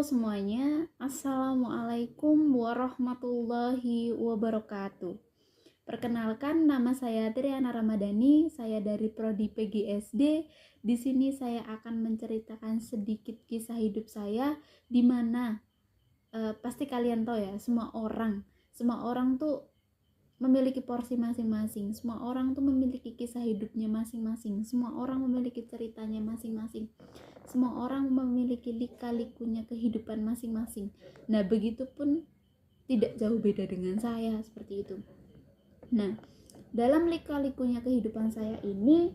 semuanya, Assalamualaikum warahmatullahi wabarakatuh. Perkenalkan, nama saya Triana Ramadhani, saya dari Prodi PGSD. Di sini saya akan menceritakan sedikit kisah hidup saya, di mana pasti kalian tahu ya, semua orang tuh memiliki porsi masing-masing. Semua orang tuh memiliki kisah hidupnya masing-masing. Semua orang memiliki ceritanya masing-masing. Semua orang memiliki lika-likunya kehidupan masing-masing. Nah, begitupun tidak jauh beda dengan saya seperti itu. Nah, dalam lika-likunya kehidupan saya ini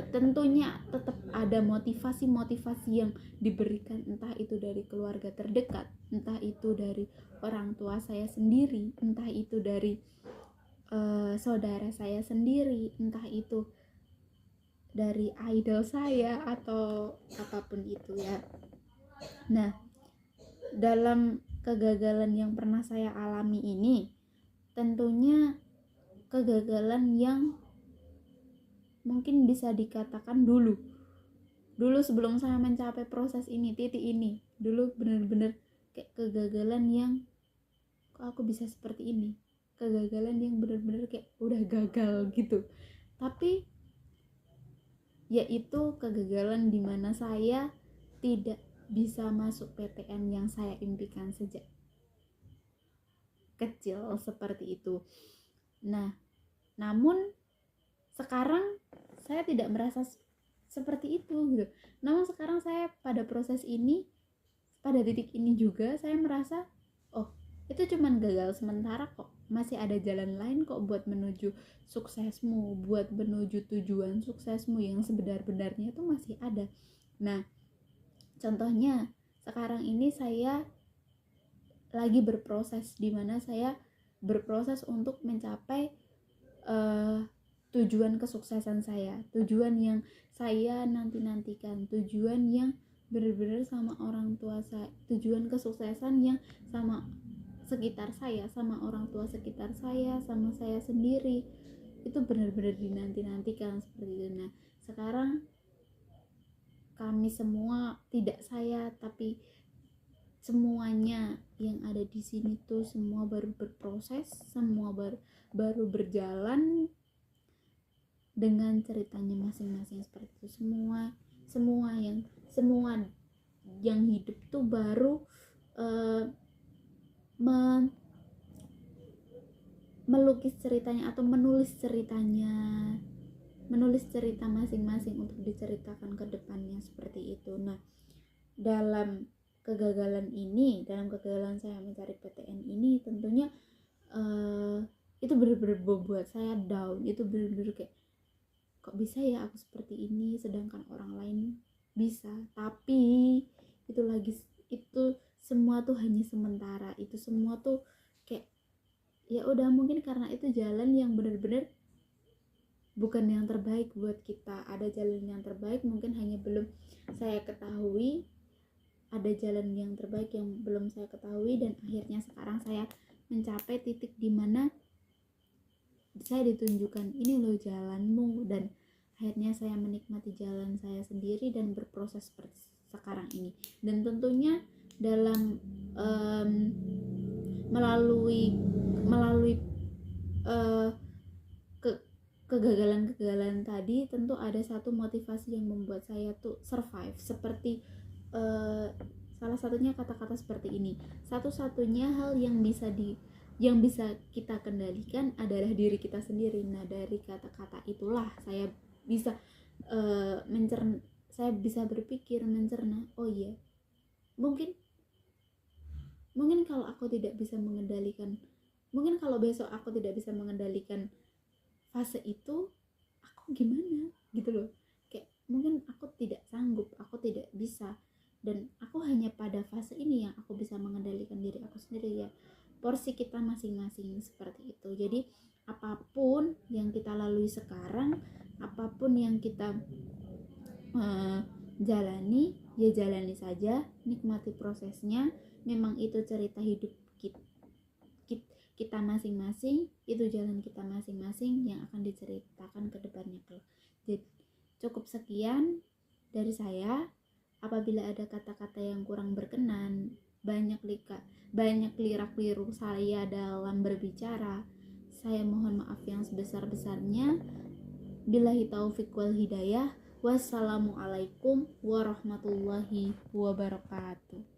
tentunya tetap ada motivasi-motivasi yang diberikan, entah itu dari keluarga terdekat, entah itu dari orang tua saya sendiri, entah itu dari saudara saya sendiri, entah itu dari idol saya atau apapun itu ya. Nah, dalam kegagalan yang pernah saya alami ini, tentunya kegagalan yang mungkin bisa dikatakan dulu sebelum saya mencapai proses ini, titik ini, dulu bener-bener kayak kegagalan yang kok aku bisa seperti ini, kegagalan yang bener-bener kayak udah gagal gitu. Tapi yaitu kegagalan dimana saya tidak bisa masuk PTN yang saya impikan sejak kecil seperti itu. Nah, namun sekarang saya tidak merasa seperti itu gitu. Namun sekarang saya pada proses ini, pada titik ini juga saya merasa, oh, itu cuman gagal sementara kok. Masih ada jalan lain kok buat menuju suksesmu, buat menuju tujuan suksesmu yang sebenar-benarnya itu masih ada. Nah, contohnya sekarang ini saya lagi berproses, di mana saya berproses untuk mencapai tujuan kesuksesan saya, tujuan yang saya nanti-nantikan, tujuan yang benar-benar sama orang tua saya, tujuan kesuksesan yang sama sekitar saya, sama orang tua sekitar saya, sama saya sendiri, itu benar-benar dinanti-nantikan seperti itu. Nah, sekarang kami semua, tidak saya tapi semuanya yang ada di sini tuh semua baru berproses, semua baru berjalan dengan ceritanya masing-masing seperti itu. Semua yang hidup tuh baru melukis ceritanya atau menulis cerita masing-masing untuk diceritakan ke depannya seperti itu. Nah, dalam kegagalan saya mencari PTN ini, tentunya itu benar-benar membuat saya down. Itu benar-benar kayak, kok bisa ya aku seperti ini sedangkan orang lain bisa. Tapi itu semua tuh hanya sementara. Itu semua tuh kayak, ya udah, mungkin karena itu jalan yang benar-benar bukan yang terbaik buat kita. Ada jalan yang terbaik mungkin hanya belum saya ketahui, ada jalan yang terbaik yang belum saya ketahui, dan akhirnya sekarang saya mencapai titik dimana saya ditunjukkan, ini loh jalanmu, dan akhirnya saya menikmati jalan saya sendiri dan berproses seperti sekarang ini. Dan tentunya dalam melalui kegagalan tadi, tentu ada satu motivasi yang membuat saya tuh survive, seperti salah satunya kata-kata seperti ini. Satu-satunya hal yang bisa kita kendalikan adalah diri kita sendiri. Nah, dari kata-kata itulah saya bisa saya bisa berpikir, mencerna, oh iya, mungkin kalau aku tidak bisa mengendalikan, mungkin kalau besok aku tidak bisa mengendalikan fase itu, aku gimana gitu loh. Kayak mungkin aku tidak sanggup, aku tidak bisa, dan aku hanya pada fase ini yang aku bisa mengendalikan diri aku sendiri. Ya, porsi kita masing-masing seperti itu. Jadi apapun yang kita lalui sekarang, apapun yang kita jalani, ya jalani saja, nikmati prosesnya. Memang itu cerita hidup kita masing-masing, itu jalan kita masing-masing yang akan diceritakan ke depannya. Jadi cukup sekian dari saya. apabila ada kata-kata yang kurang berkenan, banyak lirak-liru saya dalam berbicara, saya mohon maaf yang sebesar-besarnya. Billahi taufik wal hidayah. Wassalamualaikum warahmatullahi wabarakatuh.